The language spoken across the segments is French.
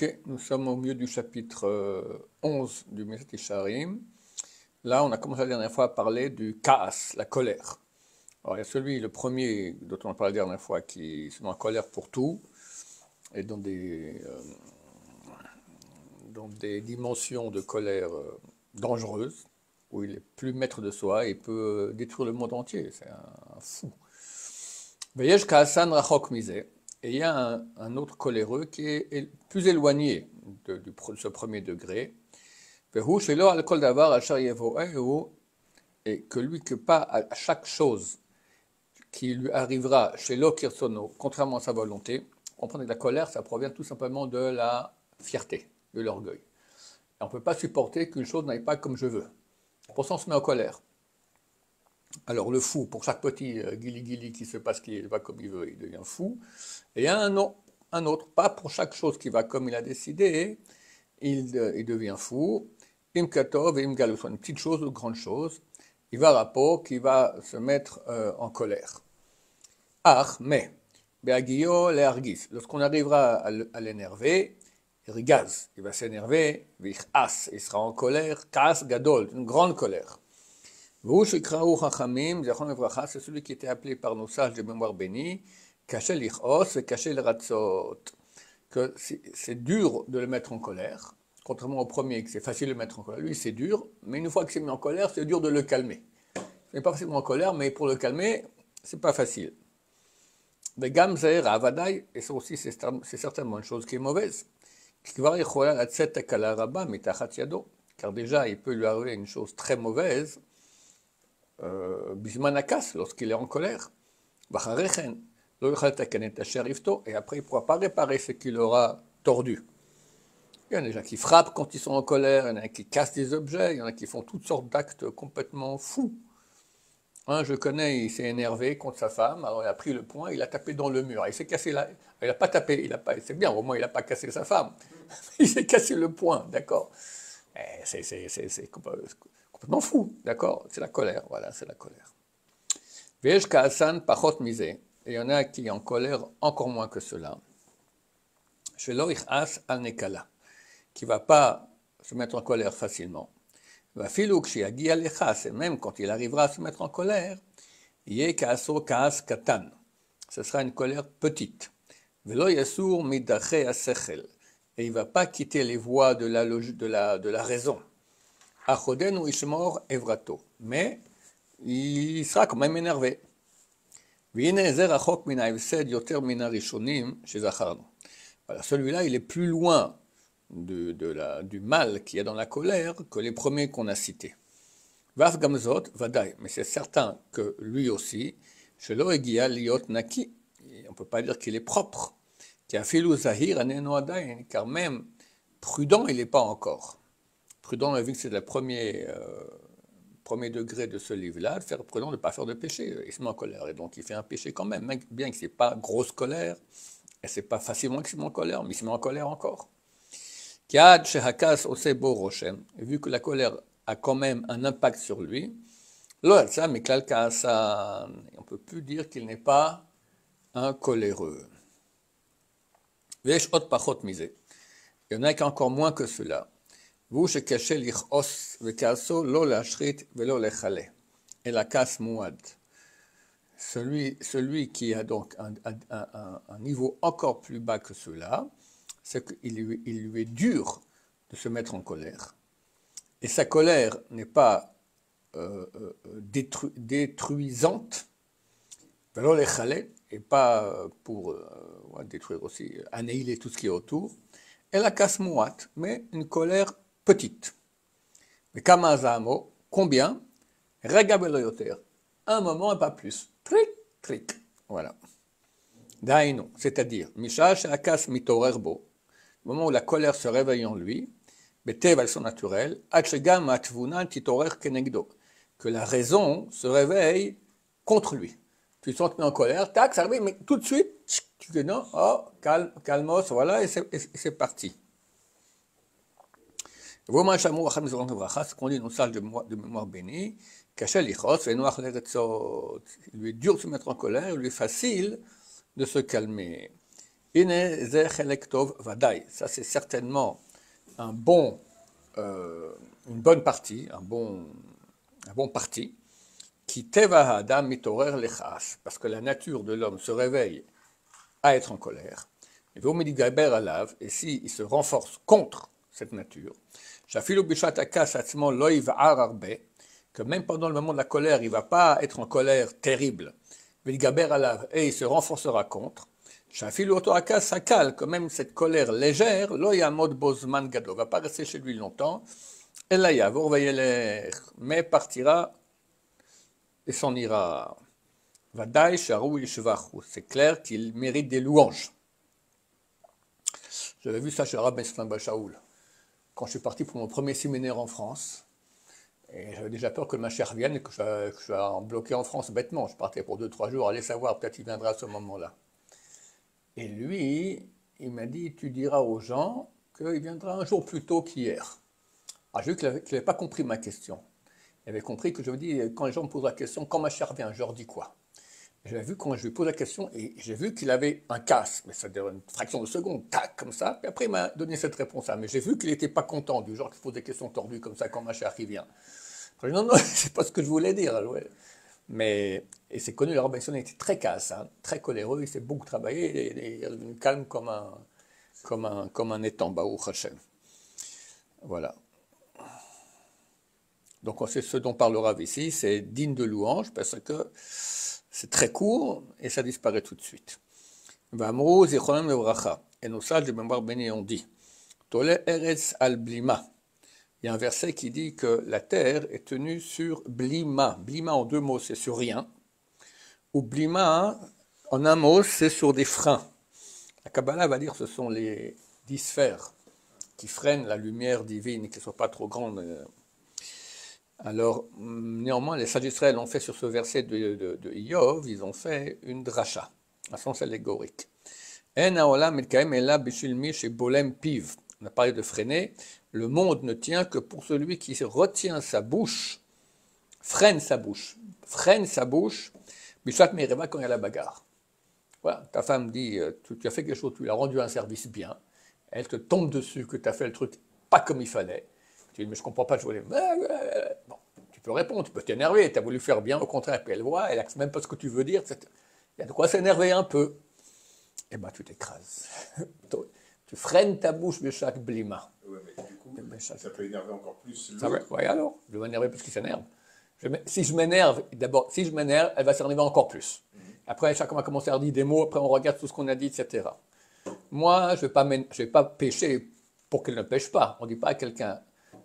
Ok, nous sommes au milieu du chapitre 11 du Meshat Yesharim. Là, on a commencé la dernière fois à parler du Kaas, la colère. Alors, il y a celui, le premier dont on a parlé la dernière fois, qui se met en colère pour tout, et dans des dimensions de colère dangereuses, où il est plus maître de soi et peut détruire le monde entier. C'est un fou. Veyesh Kaasan Rachok Mizeh. Et il y a un autre coléreux qui est plus éloigné de ce premier degré. Vehu shelo al kol davar asher yevoehu. Et que lui, que pas à chaque chose qui lui arrivera chez l'okirsono, contrairement à sa volonté. Comprenez que la colère, ça provient tout simplement de la fierté, de l'orgueil. Et on ne peut pas supporter qu'une chose n'aille pas comme je veux. Pour ça, on se met en colère. Alors le fou, pour chaque petit guili-guili qui se passe, qui va comme il veut, il devient fou. Et il y a un autre, pas pour chaque chose qui va comme il a décidé, il devient fou. Imkatov et imgalou, soit une petite chose ou une grande chose. Il va rapport qui va se mettre en colère. Mais, beagio le argis, lorsqu'on arrivera à l'énerver, il rigaz, il va s'énerver, vichas, il sera en colère, kas gadol, une grande colère. C'est celui qui était appelé par nos sages de mémoire bénie, caché l'ichos et caché le ratzot. Que c'est dur de le mettre en colère, contrairement au premier, que c'est facile de le mettre en colère. Lui, c'est dur, mais une fois qu'il s'est mis en colère, c'est dur de le calmer. Il n'est pas facilement en colère, mais pour le calmer, c'est pas facile. Mais gamzer, avadai, et ça aussi, c'est certainement une chose qui est mauvaise. Car déjà, il peut lui arriver une chose très mauvaise, bismanakas, lorsqu'il est en colère. Et après, il ne pourra pas réparer ce qu'il aura tordu. Il y en a des gens qui frappent quand ils sont en colère, il y en a qui cassent des objets, il y en a qui font toutes sortes d'actes complètement fous. Je connais, il s'est énervé contre sa femme, alors il a pris le poing, il a tapé dans le mur. Il s'est cassé il n'a pas tapé, c'est bien, au moins il n'a pas cassé sa femme. Il s'est cassé le poing, d'accord. C'est complètement fou, d'accord. C'est la colère, voilà, c'est la colère. Vesh kaasan pachot misé. Et il y en a qui en colère encore moins que cela. Shelo ichas al nekala, qui ne va pas se mettre en colère facilement. C'est même quand il arrivera à se mettre en colère, ce sera une colère petite. Et il ne va pas quitter les voies de la raison. Mais il sera quand même énervé. Voilà, celui-là, il est plus loin du mal qu'il y a dans la colère que les premiers qu'on a cités. Vav gamzot, vadaï, mais c'est certain que lui aussi, shelo egia liot naki, on ne peut pas dire qu'il est propre, qui a filou zahir aneno adain, car même prudent, il n'est pas encore. Prudent, on a vu que c'est le premier degré de ce livre-là, de faire prudent de ne pas faire de péché. Il se met en colère, et donc il fait un péché quand même, bien que ce n'est pas grosse colère, et ce n'est pas facilement qu'il se met en colère, mais il se met en colère encore. Kiad shehakas osebo roshem, vu que la colère a quand même un impact sur lui, on ne peut plus dire qu'il n'est pas un coléreux. Il y en a qui encore moins que cela. Et la casse mouad. Celui qui a donc un niveau encore plus bas que cela, c'est qu'il lui est dur de se mettre en colère. Et sa colère n'est pas détruisante, et pas pour détruire aussi, annihiler tout ce qui est autour. Elle a casse mouate, mais une colère petite. Mais kamazamo, combien? Regabeloyoter, un moment et pas plus. Tric, tric. Voilà. Daino, c'est-à-dire, Mishash akas mitorerbo, au moment où la colère se réveille en lui, Betev elles sont naturelles, Achegam atvuna titorer kenegdo, que la raison se réveille contre lui. Tu te sens mis en colère, tac, ça réveille, mais tout de suite, tu dis non, oh, calmos, voilà, et c'est parti. Ce qu'on dit dans le salle de mémoire bénie, il lui est dur de se mettre en colère, il lui est facile de se calmer. Hine ze chelek tov vadaï. Ça, c'est certainement un bon, une bonne partie, un bon parti. Qui teva adam mitorer lechas. Parce que la nature de l'homme se réveille à être en colère. Et v'omedigaber alav. Et s'il se renforce contre cette nature, shafilu bishat akas atzmo lo yiv'ar arbe. Que même pendant le moment de la colère, il ne va pas être en colère terrible. V'edigaber alav. Et il se renforcera contre. Shafilu oto akas sakal. Que même cette colère légère, lo yamod bozman gado. Va pas rester chez lui longtemps. Ela yavor vayelech. Mais partira et s'en ira. Vadaï sharou yishvachu. C'est clair qu'il mérite des louanges. J'avais vu ça chez le Rav Ben Shaoul. Quand je suis parti pour mon premier séminaire en France, et j'avais déjà peur que ma chère vienne et que je sois bloqué en France bêtement. Je partais pour 2-3 jours, allez savoir, peut-être il viendra à ce moment-là. Et lui, il m'a dit, tu diras aux gens qu'il viendra un jour plus tôt qu'hier. Ah, j'ai vu qu'il n'avait pas compris ma question. Il avait compris que je me dis, quand les gens me posent la question, quand ma chère vient, je leur dis quoi? J'avais vu quand je lui pose la question, et j'ai vu qu'il avait un casse, mais ça dure une fraction de seconde, tac, comme ça, puis après il m'a donné cette réponse-là. Mais j'ai vu qu'il n'était pas content, du genre qu'il pose des questions tordues comme ça quand ma chère vient. J'ai dit, non, non, c'est pas ce que je voulais dire. Ouais. Mais, et c'est connu, le Rav Ben Sion était très casse, hein, très coléreux, il s'est beaucoup travaillé, il est devenu calme comme un étang, Baruch Hashem. Voilà. Donc c'est ce dont parle le Rav ici, c'est digne de louange, parce que c'est très court et ça disparaît tout de suite. V'amru zichronam levracha. Et nos sages de mémoire bénis ont dit Tole eretz al blima. Il y a un verset qui dit que la terre est tenue sur blima. Blima en 2 mots, c'est sur rien. Ou blima, en un mot, c'est sur des freins. La Kabbalah va dire que ce sont les 10 sphères qui freinent la lumière divine, qu'elle ne soit pas trop grande. Alors, néanmoins, les sages d'Israël ont fait sur ce verset de Iov, ils ont fait une dracha, un sens allégorique. On a parlé de freiner. Le monde ne tient que pour celui qui retient sa bouche, freine sa bouche. Bishat Mereva quand il y a la bagarre. Voilà, ta femme dit, tu as fait quelque chose, tu lui as rendu un service bien, elle te tombe dessus que tu as fait le truc pas comme il fallait. Tu dis, mais je comprends pas, je voulais. Bon, tu peux répondre, tu peux t'énerver, tu as voulu faire bien, au contraire, puis elle voit, elle accepte même pas ce que tu veux dire, il y a de quoi s'énerver un peu. Eh bien, tu t'écrases. Tu freines ta bouche de chaque blima. Oui, mais du coup, ça peut énerver encore plus Oui, alors, je vais m'énerver parce qu'il s'énerve. Si je m'énerve, elle va s'énerver encore plus. Après, chacun va commencer à dire des mots, après on regarde tout ce qu'on a dit, etc. Moi, je vais pas pécher pour qu'elle ne pêche pas. On ne dit pas à quelqu'un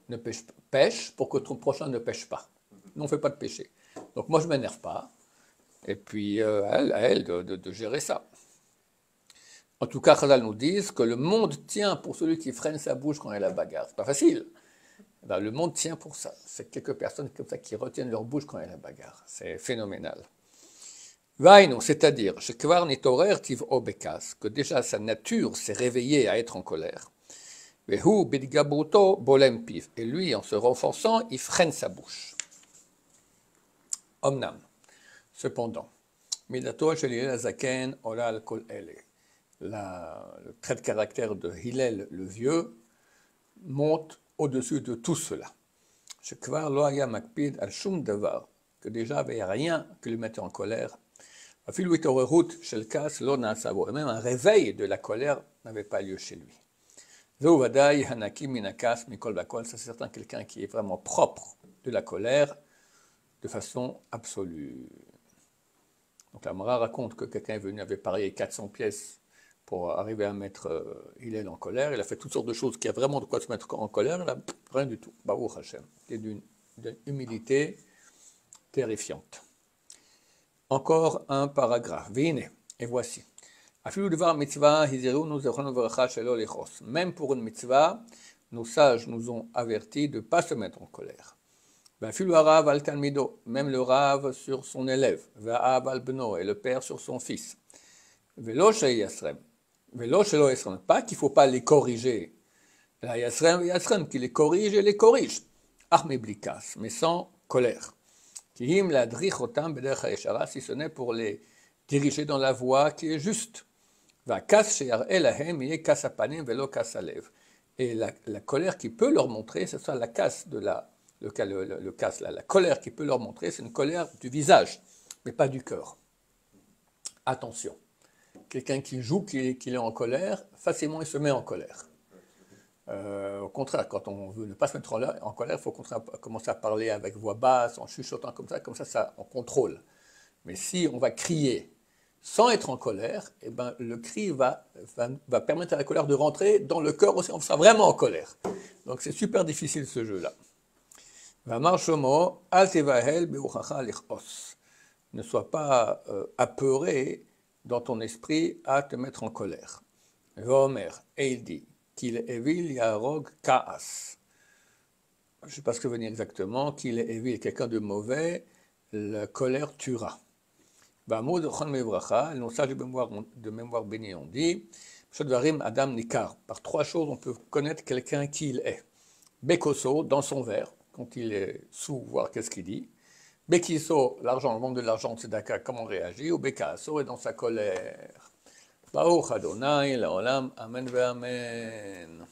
ne pêche pour que ton prochain ne pêche pas. Non, on ne fait pas de péché. Donc moi, je ne m'énerve pas. Et puis, à elle de gérer ça. En tout cas, Chazal nous disent que le monde tient pour celui qui freine sa bouche quand il y a la bagarre. C'est pas facile. Ben, le monde tient pour ça. C'est quelques personnes comme ça qui retiennent leur bouche quand il y a la bagarre. C'est phénoménal. Vainu, c'est-à-dire, que déjà sa nature s'est réveillée à être en colère. Et lui, en se renforçant, il freine sa bouche. Omnam. Cependant, le trait de caractère de Hillel le vieux monte au-dessus de tout cela. Que déjà il n'y avait rien qui le mettait en colère. Et même un réveil de la colère n'avait pas lieu chez lui. Ça, c'est certain quelqu'un qui est vraiment propre de la colère de façon absolue. Donc la Mara raconte que quelqu'un est venu, avait parié 400 pièces pour arriver à mettre Hillel en colère. Il a fait toutes sortes de choses qui a vraiment de quoi se mettre en colère. Là, rien du tout. Baruch Hashem. C'est d'une humilité terrifiante. Encore un paragraphe. Vine, et voici. Même pour une mitzvah, nos sages nous ont avertis de ne pas se mettre en colère. Même le Rav sur son élève, et le père sur son fils. Pas qu'il ne faut pas les corriger, qu'il les corrige et les corrige, mais sans colère. Si ce n'est pour les diriger dans la voie qui est juste. והכעס שיראה להם יהיה כעס הפנים ולא כעס הלב. Et la colère qui peut leur montrer, c'est ça la casse de le casse là, la colère qui peut leur montrer, c'est une colère du visage, mais pas du cœur. Attention, quelqu'un qui joue qu'il est en colère, facilement il se met en colère. Au contraire, quand on veut ne pas se mettre en colère, il faut commencer à parler avec voix basse, en chuchotant comme ça on contrôle. Mais si on va crier sans être en colère, eh ben, le cri va permettre à la colère de rentrer dans le cœur aussi, on sera vraiment en colère. Donc c'est super difficile ce jeu-là. Ne sois pas apeuré dans ton esprit à te mettre en colère. Et il dit qu'il évil yarog kaas. Je ne sais pas ce que veut dire exactement, qu'il est évil, quelqu'un de mauvais, la colère tuera. Bamoud Chon Mevracha, le sage de mémoire béni, on dit Shodvarim Adam Nikar. Par trois choses, on peut connaître quelqu'un qui il est. Bekoso, dans son verre, quand il est sous, voir qu'est-ce qu'il dit. Bekiso, l'argent, le monde de l'argent, c'est d'accord, comment on réagit. Ou Bekaso, est dans sa colère. Baruch Adonai, Laolam, Amen ve Amen.